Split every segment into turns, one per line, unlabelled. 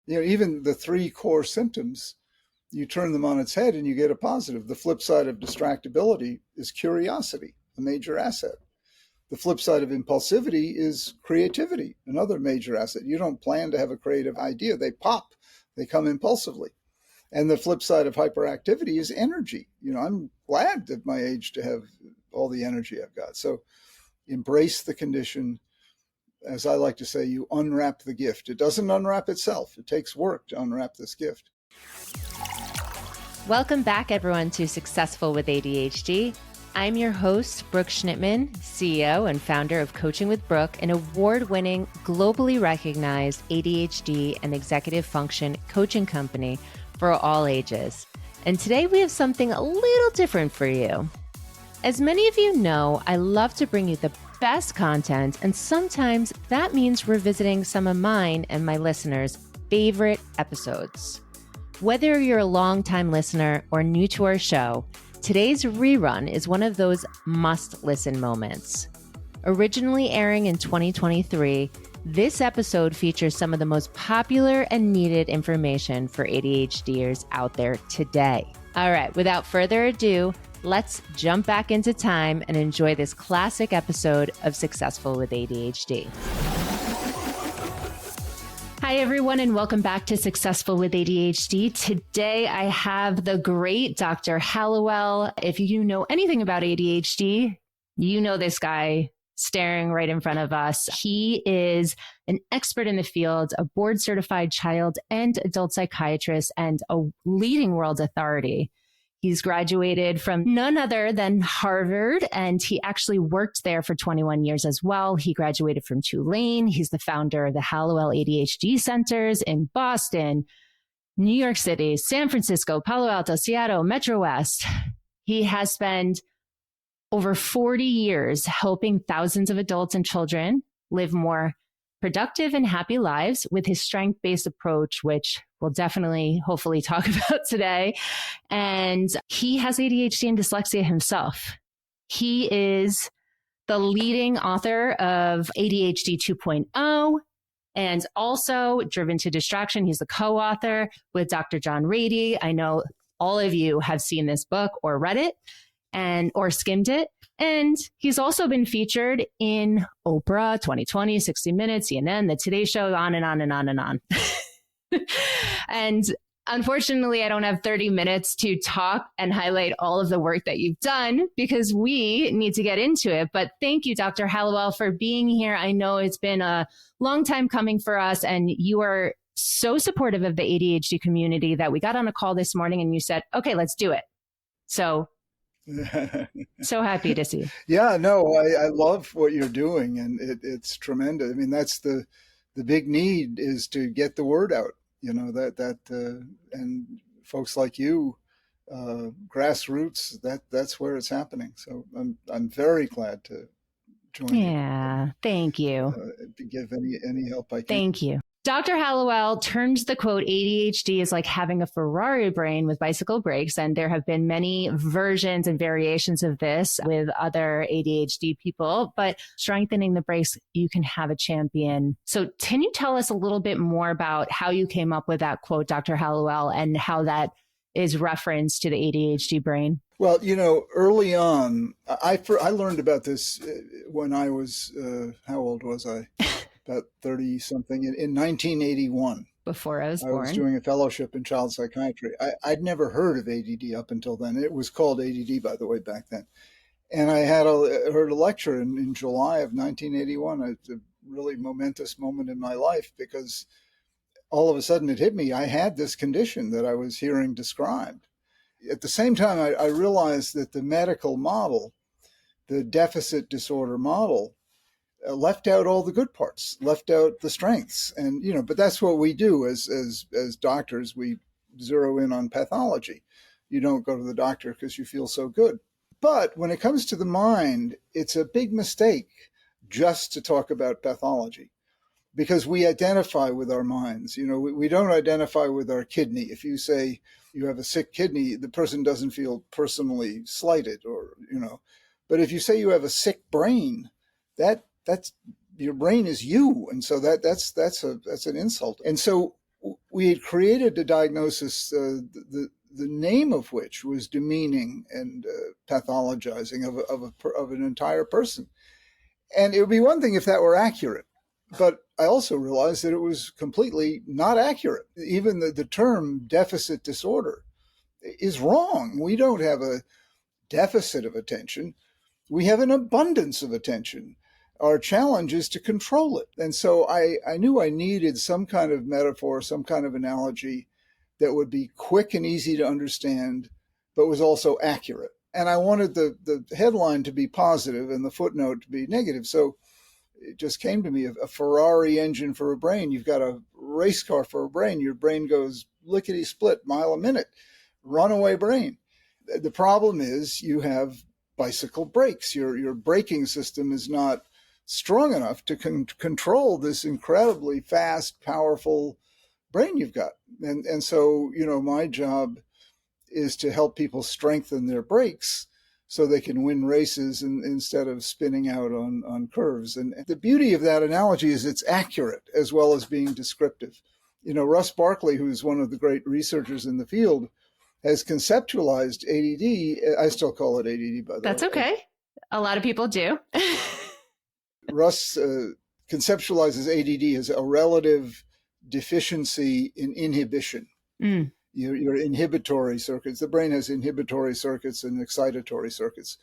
Even the three core symptoms, you turn them on its head and you get a positive. The flip side of distractibility is curiosity, a major asset. The flip side of impulsivity is creativity, another major asset. You don't plan to have a creative idea. They pop. They come impulsively. And the flip side of hyperactivity is energy. I'm glad at my age to have all the energy I've got. So embrace the condition. As I like to say, you unwrap the gift. It doesn't unwrap itself. It takes work to unwrap this gift.
Welcome back, everyone, to Successful with ADHD. I'm your host, Brooke Schnittman, CEO and founder of Coaching with Brooke, an award-winning, globally recognized ADHD and executive function coaching company for all ages. And today we have something a little different for you. As many of you know, I love to bring you the best content, and sometimes that means revisiting some of mine and my listeners' favorite episodes. Whether you're a longtime listener or new to our show, today's rerun is one of those must-listen moments. Originally airing in 2023, this episode features some of the most popular and needed information for ADHDers out there today. All right, without further ado, let's jump back into time and enjoy this classic episode of Successful with ADHD. Hi, everyone, and welcome back to Successful with ADHD. Today, I have the great Dr. Hallowell. If you know anything about ADHD, you know this guy staring right in front of us. He is an expert in the field, a board-certified child and adult psychiatrist, and a leading world authority. He's graduated from none other than Harvard, and he actually worked there for 21 years as well. He graduated from Tulane. He's the founder of the Hallowell ADHD centers in Boston, New York City, San Francisco, Palo Alto, Seattle, Metro West. He has spent over 40 years helping thousands of adults and children live more productive and happy lives with his strength-based approach, which we'll definitely, hopefully talk about today. And he has ADHD and dyslexia himself. He is the leading author of ADHD 2.0 and also Driven to Distraction. He's the co-author with Dr. John Rady. I know all of you have seen this book or read it or skimmed it. And he's also been featured in Oprah, 2020, 60 Minutes, CNN, The Today Show, on and on and on and on. And unfortunately, I don't have 30 minutes to talk and highlight all of the work that you've done because we need to get into it. But thank you, Dr. Hallowell, for being here. I know it's been a long time coming for us, and you are so supportive of the ADHD community that we got on a call this morning and you said, okay, let's do it. So happy to see you.
Yeah, no, I love what you're doing, and it's tremendous. I mean, that's the big need is to get the word out. And folks like you, grassroots, that's where it's happening. So I'm very glad to join you.
Yeah, thank you.
Give any help I can.
Thank you. Dr. Hallowell turns the quote, ADHD is like having a Ferrari brain with bicycle brakes. And there have been many versions and variations of this with other ADHD people, but strengthening the brakes, you can have a champion. So can you tell us a little bit more about how you came up with that quote, Dr. Hallowell, and how that is referenced to the ADHD brain?
Well, early on, I learned about this when I was, how old was I? About 30 something in 1981.
Before I was born.
I was doing a fellowship in child psychiatry. I'd never heard of ADD up until then. It was called ADD, by the way, back then. And I heard a lecture in July of 1981. It's a really momentous moment in my life because all of a sudden it hit me. I had this condition that I was hearing described. At the same time, I realized that the medical model, the deficit disorder model, left out all the good parts, left out the strengths. And, but that's what we do as doctors. We zero in on pathology. You don't go to the doctor because you feel so good. But when it comes to the mind, it's a big mistake just to talk about pathology because we identify with our minds. We don't identify with our kidney. If you say you have a sick kidney, the person doesn't feel personally slighted but if you say you have a sick brain, that's your brain is you. And so that's an insult. And so we had created a diagnosis, the name of which was demeaning and pathologizing of an entire person. And it would be one thing if that were accurate, but I also realized that it was completely not accurate. Even the term deficit disorder is wrong. We don't have a deficit of attention. We have an abundance of attention. Our challenge is to control it. And so I knew I needed some kind of metaphor, some kind of analogy that would be quick and easy to understand, but was also accurate. And I wanted the headline to be positive and the footnote to be negative. So it just came to me, a Ferrari engine for a brain. You've got a race car for a brain. Your brain goes lickety split, mile a minute, runaway brain. The problem is you have bicycle brakes. Your braking system is not strong enough to control this incredibly fast, powerful brain you've got. And so, my job is to help people strengthen their brakes so they can win races instead of spinning out on curves. And the beauty of that analogy is it's accurate as well as being descriptive. Russ Barkley, who's one of the great researchers in the field, has conceptualized ADD. I still call it ADD, by the way.
That's okay. A lot of people do.
Russ conceptualizes ADD as a relative deficiency in inhibition. Your inhibitory circuits. The brain has inhibitory circuits and excitatory circuits.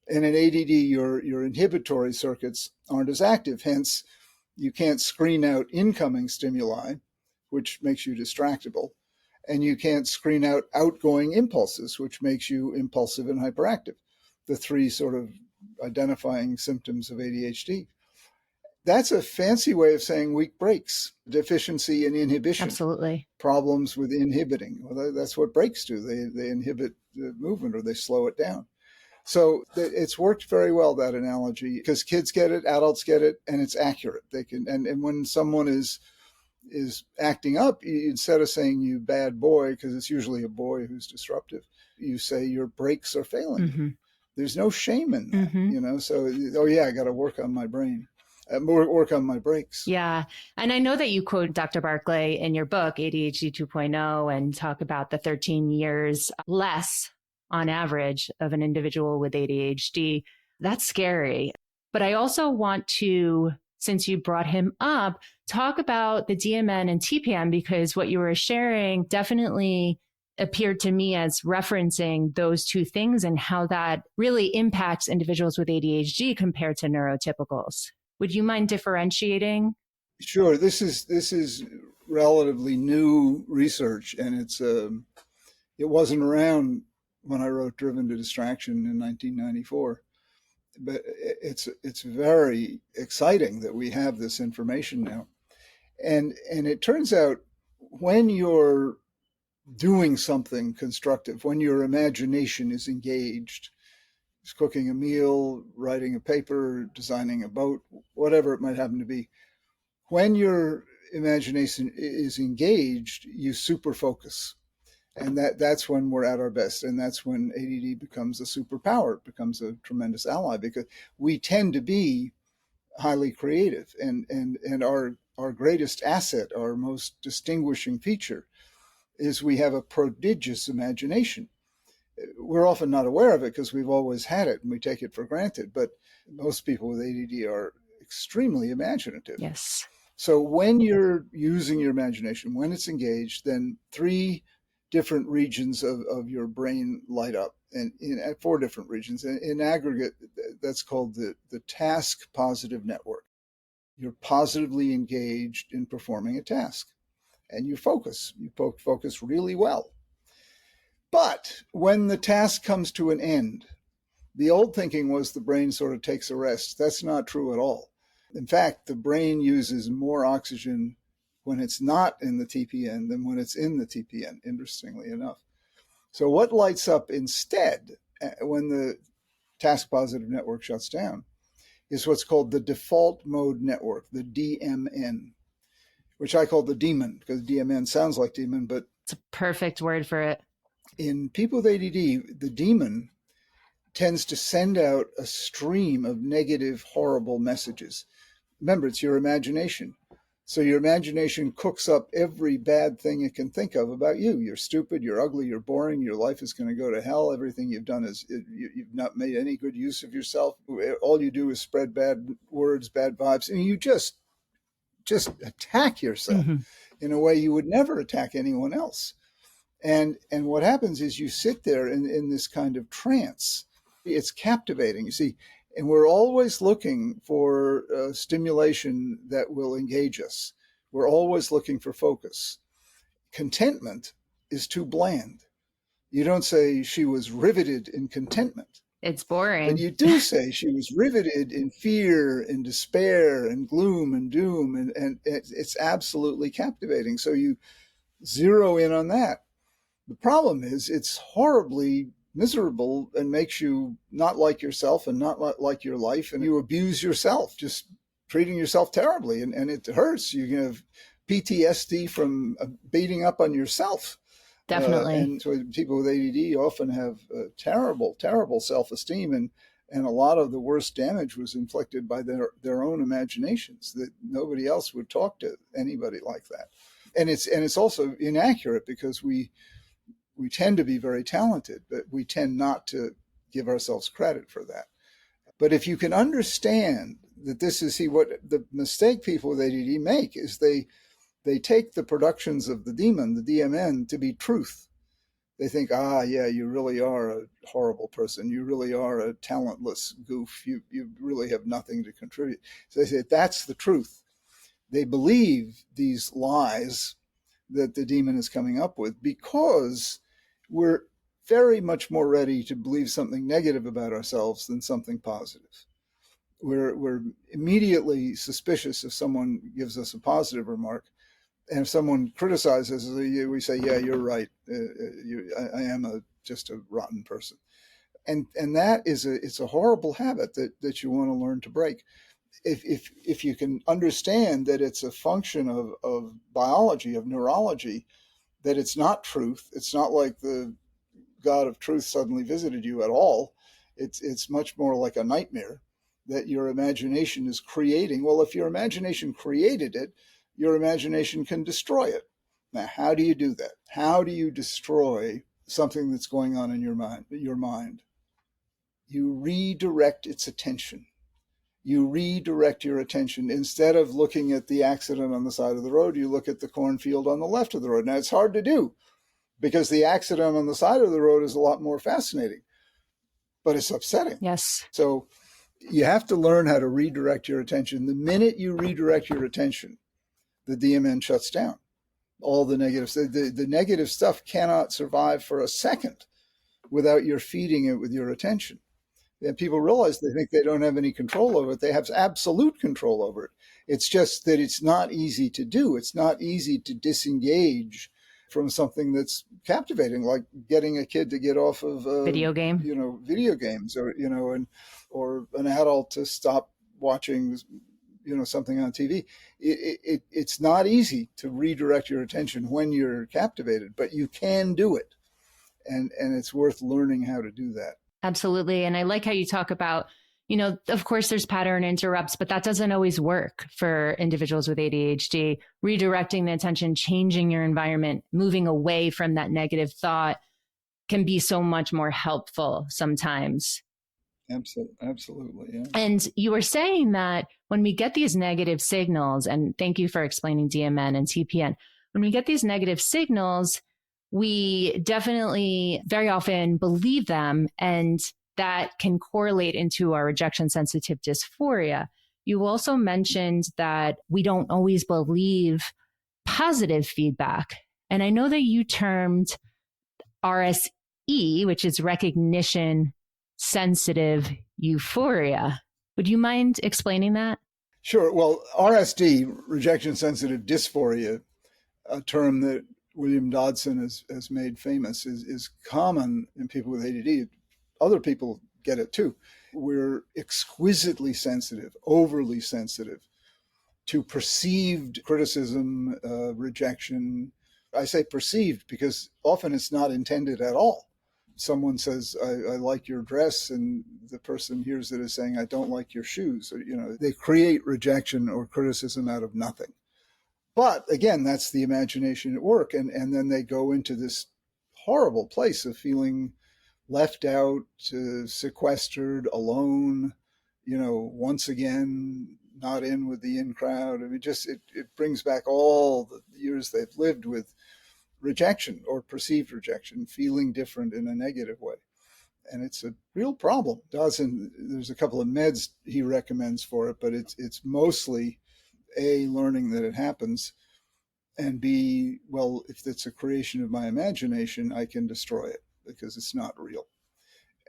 And in ADD, your inhibitory circuits aren't as active. Hence, you can't screen out incoming stimuli, which makes you distractible. And you can't screen out outgoing impulses, which makes you impulsive and hyperactive, the three sort of identifying symptoms of ADHD. That's a fancy way of saying weak brakes, deficiency in inhibition.
Absolutely.
Problems with inhibiting. Well, that's what brakes do. They inhibit the movement or they slow it down. So it's worked very well, that analogy, because kids get it, adults get it, and it's accurate. They can, and when someone is acting up, instead of saying you bad boy, because it's usually a boy who's disruptive, you say your brakes are failing. Mm-hmm. There's no shame in that, mm-hmm. So, I got to work on my brain. Work on my brakes.
Yeah. And I know that you quote Dr. Barkley in your book, ADHD 2.0, and talk about the 13 years less on average of an individual with ADHD. That's scary. But I also want to, since you brought him up, talk about the DMN and TPN, because what you were sharing definitely appeared to me as referencing those two things and how that really impacts individuals with ADHD compared to neurotypicals. Would you mind differentiating?
Sure. This is relatively new research, and it wasn't around when I wrote Driven to Distraction in 1994. But it's very exciting that we have this information now. And it turns out when you're doing something constructive, when your imagination is engaged, cooking a meal, writing a paper, designing a boat, whatever it might happen to be, when your imagination is engaged, you super focus. And that's when we're at our best. And that's when ADD becomes a superpower, it becomes a tremendous ally, because we tend to be highly creative. And our greatest asset, our most distinguishing feature, is we have a prodigious imagination. We're often not aware of it because we've always had it and we take it for granted. But most people with ADD are extremely imaginative.
Yes.
So when you're using your imagination, when it's engaged, then 3 different regions of your brain light up, and in 4 different regions. In aggregate, that's called the task positive network. You're positively engaged in performing a task, and you focus. You focus really well. But when the task comes to an end, the old thinking was the brain sort of takes a rest. That's not true at all. In fact, the brain uses more oxygen when it's not in the TPN than when it's in the TPN, interestingly enough. So what lights up instead when the task positive network shuts down is what's called the default mode network, the DMN, which I call the demon, because DMN sounds like demon, but
it's a perfect word for it.
In people with ADD, the demon tends to send out a stream of negative, horrible messages. Remember, it's your imagination. So your imagination cooks up every bad thing it can think of about you. You're stupid, you're ugly, you're boring, your life is going to go to hell. Everything you've done is, you've not made any good use of yourself. All you do is spread bad words, bad vibes, and you just attack yourself
Mm-hmm.
in a way you would never attack anyone else. And what happens is you sit there in this kind of trance. It's captivating, you see, and we're always looking for stimulation that will engage us. We're always looking for focus. Contentment is too bland. You don't say she was riveted in contentment,
It's
but
boring.
you do say she was riveted in fear and despair and gloom and doom, and it's absolutely captivating. So you zero in on that. The problem is it's horribly miserable and makes you not like yourself and not like your life, and you abuse yourself, just treating yourself terribly, and it hurts. You have PTSD from beating up on yourself.
Definitely.
And so people with ADD often have terrible, terrible self-esteem, and a lot of the worst damage was inflicted by their own imaginations, that nobody else would talk to anybody like that. And it's also inaccurate, because we tend to be very talented, but we tend not to give ourselves credit for that. But if you can understand that this is, see, what the mistake people with ADD make is they take the productions of the demon, the DMN, to be truth. They think, yeah, you really are a horrible person. You really are a talentless goof. You really have nothing to contribute. So they say that's the truth. They believe these lies that the demon is coming up with, because we're very much more ready to believe something negative about ourselves than something positive. We're immediately suspicious if someone gives us a positive remark. And if someone criticizes, we say, yeah, you're right. I am just a rotten person. And that is it's a horrible habit that you want to learn to break. If you can understand that it's a function of biology, of neurology, that it's not truth. It's not like the God of truth suddenly visited you at all. It's much more like a nightmare that your imagination is creating. Well, if your imagination created it, your imagination can destroy it. Now, how do you do that? How do you destroy something that's going on in your mind? You redirect its attention. You redirect your attention. Instead of looking at the accident on the side of the road, you look at the cornfield on the left of the road. Now, it's hard to do, because the accident on the side of the road is a lot more fascinating, but it's upsetting.
Yes.
So you have to learn how to redirect your attention. The minute you redirect your attention, the DMN shuts down. All the negatives, the negative stuff cannot survive for a second without your feeding it with your attention. And people realize they think they don't have any control over it. They have absolute control over it. It's just that it's not easy to do. It's not easy to disengage from something that's captivating, like getting a kid to get off of
Video game.
video games, or an adult to stop watching something on TV. It's not easy to redirect your attention when you're captivated, but you can do it, and it's worth learning how to do that.
Absolutely. And I like how you talk about, of course there's pattern interrupts, but that doesn't always work for individuals with ADHD. Redirecting the attention, changing your environment, moving away from that negative thought can be so much more helpful sometimes.
Absolutely, yeah.
And you were saying that when we get these negative signals, and thank you for explaining DMN and TPN, when we get these negative signals, we definitely very often believe them, and that can correlate into our rejection-sensitive dysphoria. You also mentioned that we don't always believe positive feedback. And I know that you termed RSE, which is recognition-sensitive euphoria. Would you mind explaining that?
Sure. Well, RSD, rejection-sensitive dysphoria, a term that William Dodson has made famous, is common in people with ADD. Other people get it too. We're exquisitely sensitive, overly sensitive to perceived criticism, rejection. I say perceived because often it's not intended at all. Someone says, I like your dress, and the person hears it as saying, I don't like your shoes. Or, they create rejection or criticism out of nothing. But again, that's the imagination at work. And then they go into this horrible place of feeling left out, sequestered, alone, once again, not in with the in crowd. I mean, it brings back all the years they've lived with rejection or perceived rejection, feeling different in a negative way. And it's a real problem. There's a couple of meds he recommends for it, but it's mostly A, learning that it happens, and B, well, if it's a creation of my imagination, I can destroy it because it's not real.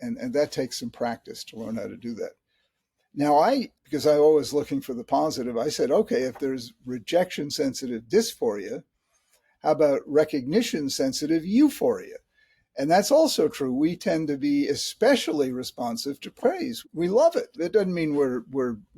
And that takes some practice to learn how to do that. Now, because I'm always looking for the positive, I said, okay, if there's rejection-sensitive dysphoria, how about recognition-sensitive euphoria? And that's also true. We tend to be especially responsive to praise. We love it. That doesn't mean we're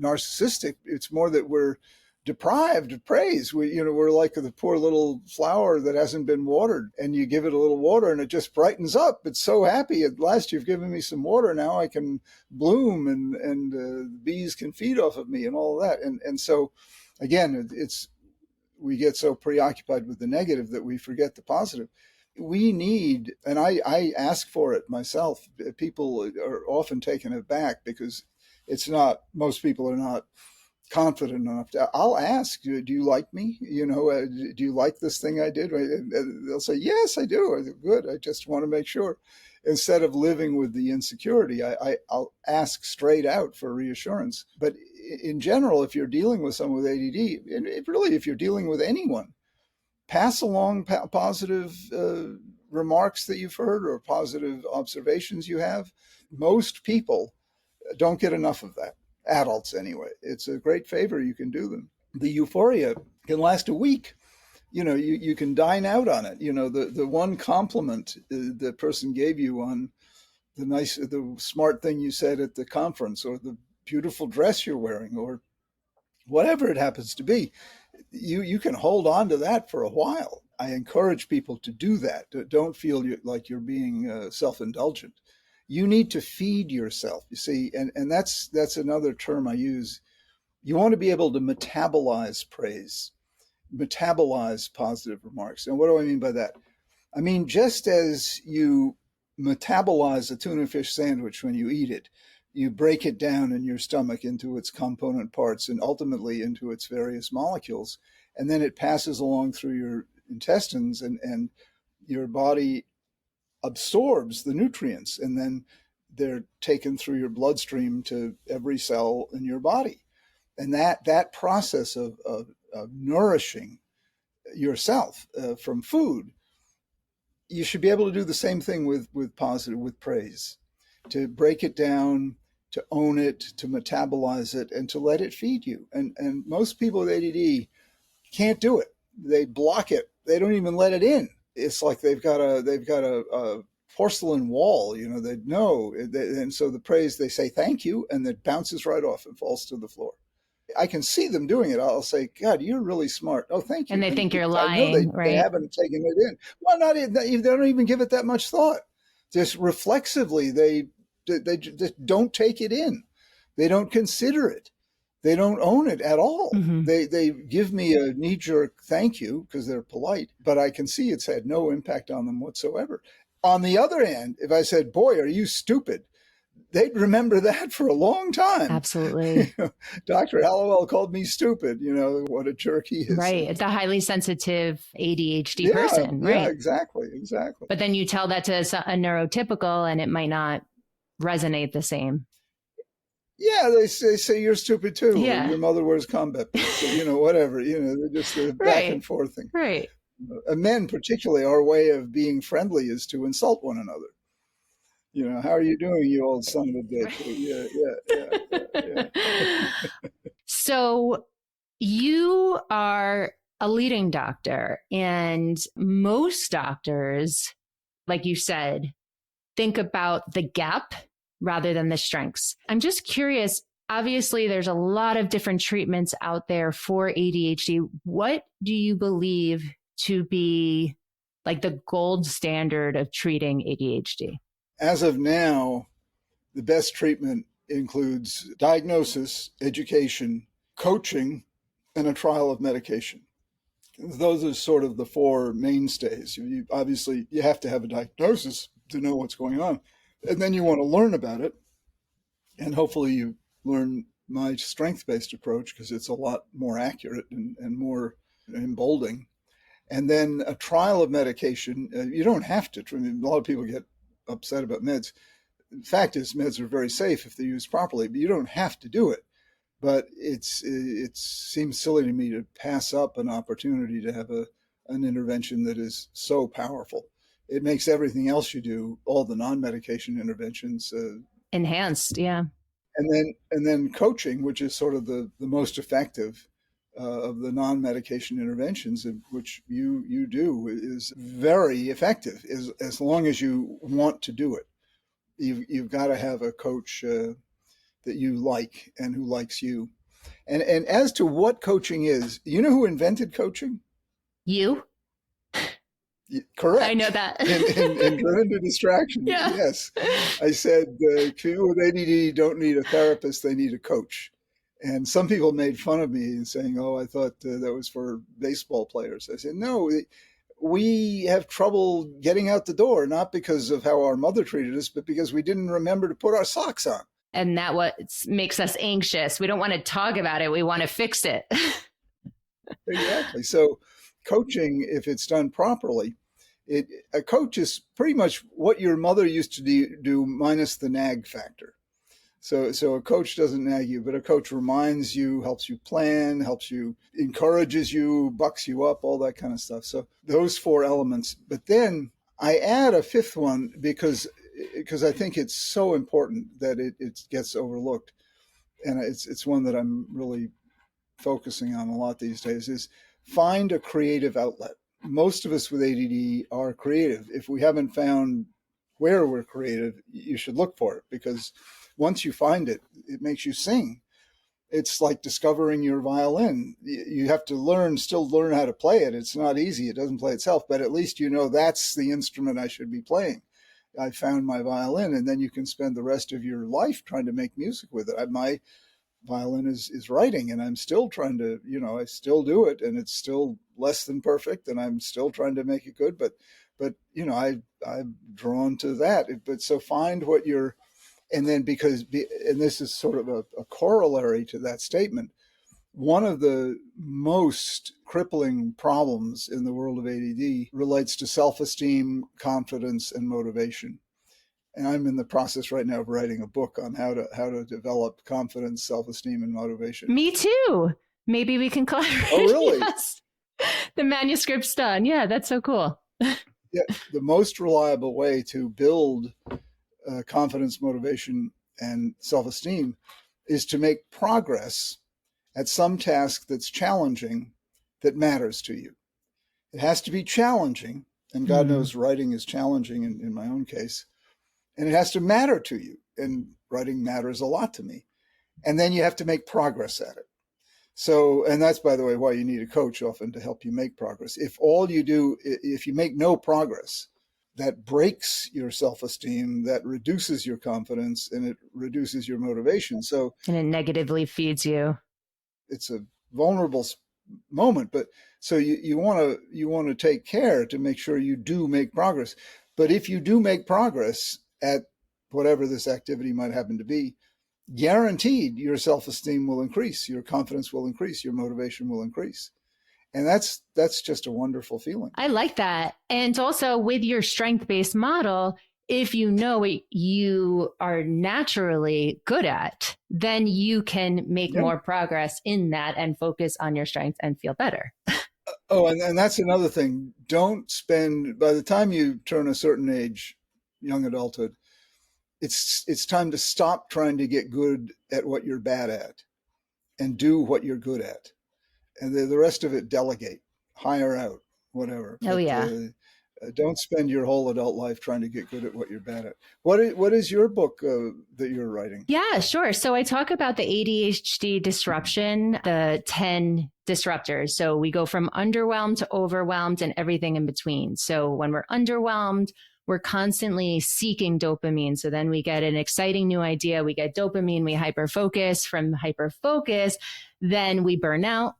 narcissistic. It's more that we're deprived of praise. We're like the poor little flower that hasn't been watered, and you give it a little water and it just brightens up. It's so happy. At last you've given me some water. Now I can bloom and bees can feed off of me and all of that. And so again, we get so preoccupied with the negative that we forget the positive. We need, and I ask for it myself. People are often taken aback because most people are not confident enough I'll ask, do you like me? Do you like this thing I did? And they'll say, yes, I do. I say, good. I just want to make sure. Instead of living with the insecurity, I'll ask straight out for reassurance. But in general, if you're dealing with someone with ADD, and really, if you're dealing with anyone, pass along positive remarks that you've heard or positive observations you have. Most people don't get enough of that. Adults, anyway. It's a great favor you can do them. The euphoria can last a week. You can dine out on it. The one compliment the person gave you on the smart thing you said at the conference, or the beautiful dress you're wearing, or whatever it happens to be, you can hold on to that for a while. I encourage people to do that. Don't feel like you're being self-indulgent. You need to feed yourself, you see, and that's another term I use. You want to be able to metabolize praise, metabolize positive remarks. And what do I mean by that? I mean, just as you metabolize a tuna fish sandwich when you eat it, you break it down in your stomach into its component parts and ultimately into its various molecules, and then it passes along through your intestines, and your body absorbs the nutrients, and then they're taken through your bloodstream to every cell in your body. And that process of nourishing yourself from food, you should be able to do the same thing with praise, to break it down, to own it, to metabolize it, and to let it feed you. And most people with ADD can't do it. They block it. They don't even let it in. It's like they've got a porcelain wall, they know. And so the praise, they say thank you, and it bounces right off and falls to the floor. I can see them doing it. I'll say, God, you're really smart. Oh, thank you.
And they think you're
I know
lying,
they
right?
haven't taken it in. Well, they don't even give it that much thought. Just reflexively, they just don't take it in. They don't consider it. They don't own it at all.
Mm-hmm.
They give me a knee-jerk thank you because they're polite, but I can see it's had no impact on them whatsoever. On the other hand, if I said, boy, are you stupid, they'd remember that for a long time.
Absolutely.
Dr. Hallowell called me stupid. What a jerk he is.
Right. It's a highly sensitive ADHD person, right?
Yeah, exactly.
But then you tell that to a neurotypical and it might not resonate the same.
Yeah, they say you're stupid too.
Yeah.
Or your mother wears combat boots. So, whatever. They're just a back and forth thing.
Right.
Men, particularly, our way of being friendly is to insult one another. How are you doing, you old son of a bitch? Yeah.
So you are a leading doctor, and most doctors, like you said, think about the gap rather than the strengths. I'm just curious. Obviously, there's a lot of different treatments out there for ADHD. What do you believe to be like the gold standard of treating ADHD?
As of now, the best treatment includes diagnosis, education, coaching, and a trial of medication. those are sort of the four mainstays. Obviously, you have to have a diagnosis to know what's going on. And then you want to learn about it. And hopefully you learn my strength-based approach because it's a lot more accurate and more emboldening. And then a trial of medication, you don't have to. I mean, a lot of people get upset about meds. The fact is, meds are very safe if they're used properly, but you don't have to do it. But it seems silly to me to pass up an opportunity to have an intervention that is so powerful. It makes everything else you do, all the non-medication interventions,
enhanced. Yeah.
And then coaching, which is sort of the most effective of the non-medication interventions, which you do, is very effective as long as you want to do it. You've got to have a coach that you like and who likes you. And as to what coaching is, you know who invented coaching?
You?
Correct.
I know that.
in Driven to Distraction,
yeah.
Yes. I said people with ADD don't need a therapist, they need a coach. And some people made fun of me saying, oh, I thought that was for baseball players. I said, no, we have trouble getting out the door, not because of how our mother treated us, but because we didn't remember to put our socks on.
And that what makes us anxious. We don't want to talk about it. We want to fix it.
Exactly. So coaching, if it's done properly, a coach is pretty much what your mother used to do minus the nag factor. So a coach doesn't nag you, but a coach reminds you, helps you plan, helps you, encourages you, bucks you up, all that kind of stuff. So those four elements. But then I add a fifth one because I think it's so important that it gets overlooked. And it's one that I'm really focusing on a lot these days, is find a creative outlet. Most of us with ADD are creative. If we haven't found where we're creative, you should look for it, because once you find it, it makes you sing. It's like discovering your violin. You have to still learn how to play it. It's not easy. It doesn't play itself, but at least you know that's the instrument I should be playing. I found my violin, and then you can spend the rest of your life trying to make music with it. My violin is writing, and I'm still trying to, I still do it, and it's still less than perfect, and I'm still trying to make it good. But I'm drawn to that. But so find what you're, and then and this is sort of a corollary to that statement. One of the most crippling problems in the world of ADD relates to self-esteem, confidence, and motivation. And I'm in the process right now of writing a book on how to develop confidence, self-esteem, and motivation.
Me too. Maybe we can collaborate.
Oh, really?
Yes. The manuscript's done. Yeah, that's so cool.
Yeah, the most reliable way to build confidence, motivation, and self-esteem is to make progress at some task that's challenging, that matters to you. It has to be challenging, and God knows writing is challenging in my own case. And it has to matter to you. And writing matters a lot to me. And then you have to make progress at it. So, and that's, by the way, why you need a coach often to help you make progress. If you make no progress, that breaks your self-esteem, that reduces your confidence, and it reduces your motivation. So,
and it negatively feeds you.
It's a vulnerable moment, but so you want to take care to make sure you do make progress. But if you do make progress at whatever this activity might happen to be, guaranteed your self-esteem will increase, your confidence will increase, your motivation will increase. And that's just a wonderful feeling.
I like that. And also with your strength-based model, if you know what you are naturally good at, then you can make more progress in that and focus on your strengths and feel better.
Oh, and that's another thing. Don't spend, by the time you turn a certain age, young adulthood, it's time to stop trying to get good at what you're bad at and do what you're good at. And the rest of it, delegate, hire out, whatever.
Oh, yeah.
Don't spend your whole adult life trying to get good at what you're bad at. What is your book that you're writing?
Yeah, sure. So I talk about the ADHD disruption, the 10 disruptors. So we go from underwhelmed to overwhelmed and everything in between. So when we're underwhelmed, we're constantly seeking dopamine. So then we get an exciting new idea. We get dopamine, we hyperfocus. From hyperfocus, then we burn out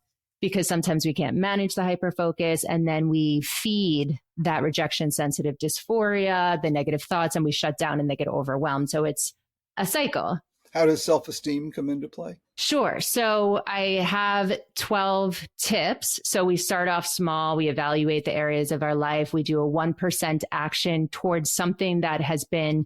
because sometimes we can't manage the hyperfocus, and then we feed that rejection-sensitive dysphoria, the negative thoughts, and we shut down and they get overwhelmed. So it's a cycle.
How does self-esteem come into play?
Sure. So I have 12 tips. So we start off small. We evaluate the areas of our life. We do a 1% action towards something that has been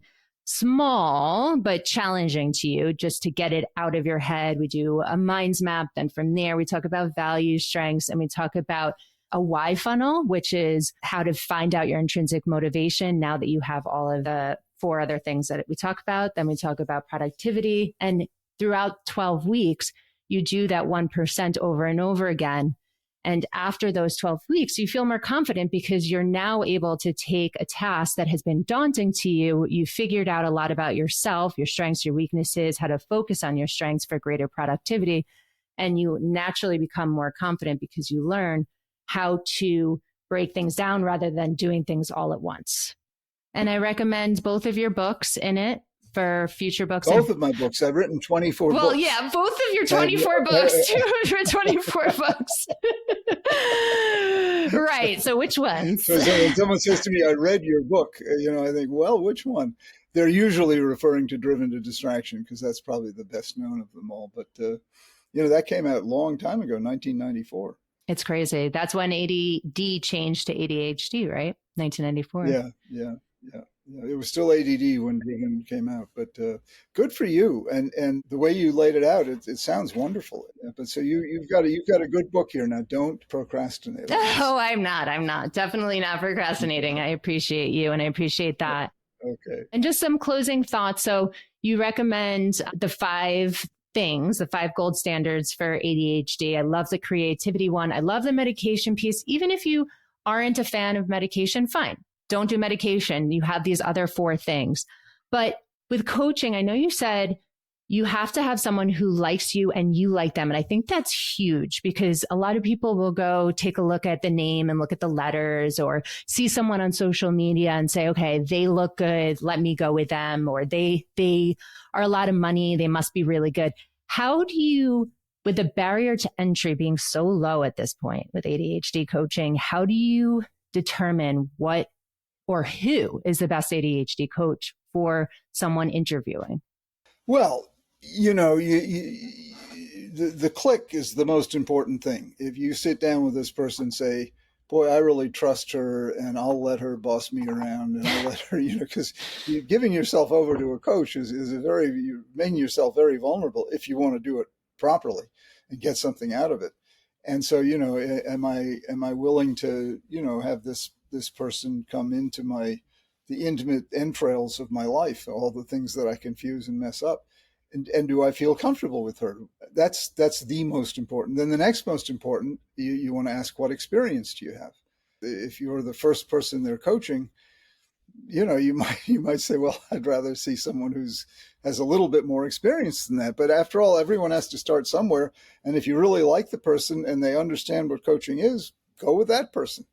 small but challenging to you, just to get it out of your head. We do a minds map. Then from there, we talk about values, strengths, and we talk about a why funnel, which is how to find out your intrinsic motivation now that you have all of the 4 other things that we talk about. Then we talk about productivity. And throughout 12 weeks, you do that 1% over and over again. And after those 12 weeks, you feel more confident because you're now able to take a task that has been daunting to you. You figured out a lot about yourself, your strengths, your weaknesses, how to focus on your strengths for greater productivity. And you naturally become more confident because you learn how to break things down rather than doing things all at once. And I recommend both of your books in it for future books.
Both of my books. I've written 24 books.
Well, yeah, both of your 24 books, 224 books. Right. So which ones?
So when someone says to me, I read your book, I think, well, which one? They're usually referring to Driven to Distraction because that's probably the best known of them all. But, that came out a long time ago, 1994.
It's crazy. That's when ADD changed to ADHD, right? 1994.
Yeah. It was still ADD when Driven came out, but good for you. And the way you laid it out, it sounds wonderful. But so you've got a good book here now. Don't procrastinate.
Oh, I'm not. Definitely not procrastinating. I appreciate you, and I appreciate that.
Okay.
And just some closing thoughts. So you recommend the 5 things, the 5 gold standards for ADHD. I love the creativity one. I love the medication piece. Even if you aren't a fan of medication, fine. Don't do medication. You have these other 4 things. But with coaching, I know you said you have to have someone who likes you and you like them. And I think that's huge because a lot of people will go take a look at the name and look at the letters or see someone on social media and say, okay, they look good. Let me go with them. Or they are a lot of money. They must be really good. How do you, with the barrier to entry being so low at this point with ADHD coaching, how do you determine what or who is the best ADHD coach for someone interviewing?
Well, the click is the most important thing. If you sit down with this person and say, boy, I really trust her and I'll let her boss me around and I'll let her, because giving yourself over to a coach you're making yourself very vulnerable if you want to do it properly and get something out of it. And so, am I willing to, have this person come into the intimate entrails of my life, all the things that I confuse and mess up. And do I feel comfortable with her? That's the most important. Then the next most important, you want to ask, what experience do you have? If you're the first person they're coaching, you might say, well, I'd rather see someone has a little bit more experience than that. But after all, everyone has to start somewhere. And if you really like the person and they understand what coaching is, go with that person.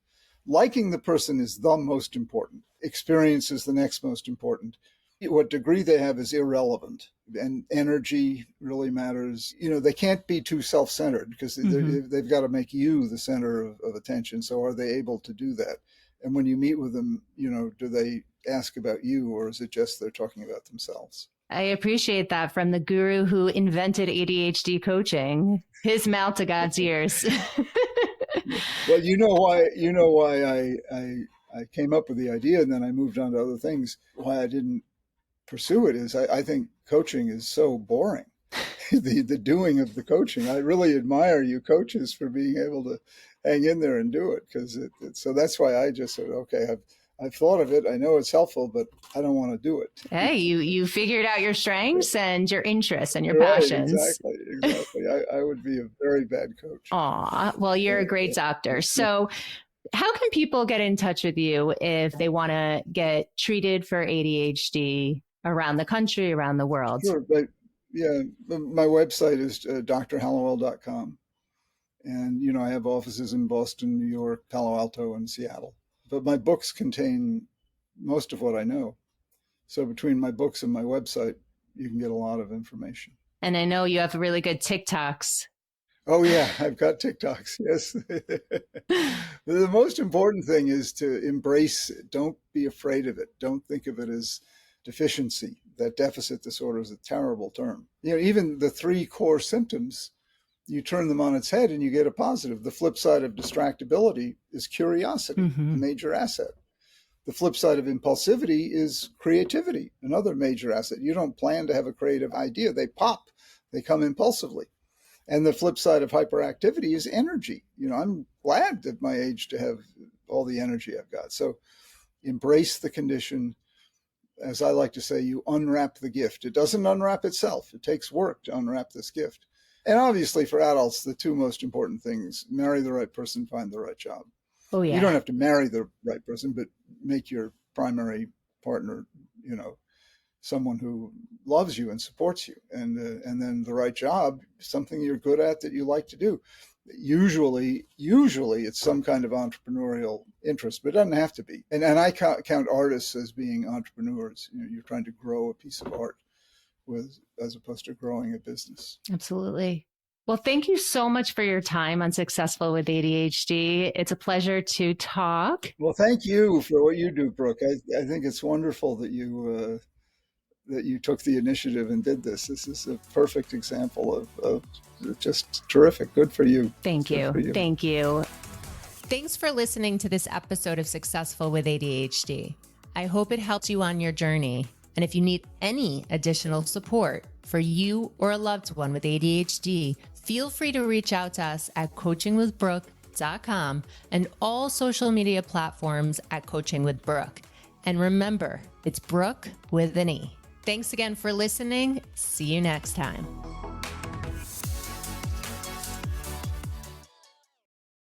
Liking the person is the most important. Experience is the next most important. What degree they have is irrelevant, and energy really matters. They can't be too self-centered because they've got to make you the center of attention. So are they able to do that? And when you meet with them, do they ask about you, or is it just they're talking about themselves?
I appreciate that from the guru who invented ADHD coaching. His mouth to God's ears.
Well, why I came up with the idea, and then I moved on to other things. Why I didn't pursue it is I think coaching is so boring. the doing of the coaching. I really admire you coaches for being able to hang in there and do it, because so that's why I just said, okay, I've thought of it. I know it's helpful, but I don't want to do it.
Hey, you figured out your strengths and your interests and your passions.
Exactly. I would be a very bad coach.
Aw, well, you're a great doctor. So how can people get in touch with you if they want to get treated for ADHD around the country, around the world?
Sure, but my website is drhallowell.com. And, I have offices in Boston, New York, Palo Alto, and Seattle. But my books contain most of what I know. So between my books and my website, you can get a lot of information.
And I know you have really good TikToks.
Oh yeah, I've got TikToks. Yes. The most important thing is to embrace it. Don't be afraid of it. Don't think of it as deficiency. That deficit disorder is a terrible term. Even the three core symptoms, you turn them on its head and you get a positive. The flip side of distractibility is curiosity, a
Mm-hmm.
major asset. The flip side of impulsivity is creativity, another major asset. You don't plan to have a creative idea. They pop, they come impulsively. And the flip side of hyperactivity is energy. I'm glad at my age to have all the energy I've got. So embrace the condition. As I like to say, you unwrap the gift. It doesn't unwrap itself. It takes work to unwrap this gift. And obviously for adults, the two most important things, marry the right person, find the right job.
Oh,
You
yeah.
don't have to marry the right person, but make your primary partner, someone who loves you and supports you, and then the right job, something you're good at that you like to do. Usually it's some kind of entrepreneurial interest, but it doesn't have to be. And I count artists as being entrepreneurs. You're trying to grow a piece of art as opposed to growing a business.
Absolutely. Well, thank you so much for your time on Successful with ADHD. It's a pleasure to talk.
Well, thank you for what you do, Brooke. I think it's wonderful that you took the initiative and did this. This is a perfect example of just terrific. Good for you.
Thank
Good
you.
for you.
Thank you.
Thanks for listening to this episode of Successful with ADHD. I hope it helped you on your journey. And if you need any additional support for you or a loved one with ADHD, feel free to reach out to us at coachingwithbrooke.com and all social media platforms at Coaching with Brooke. And remember, it's Brooke with an E. Thanks again for listening. See you next time.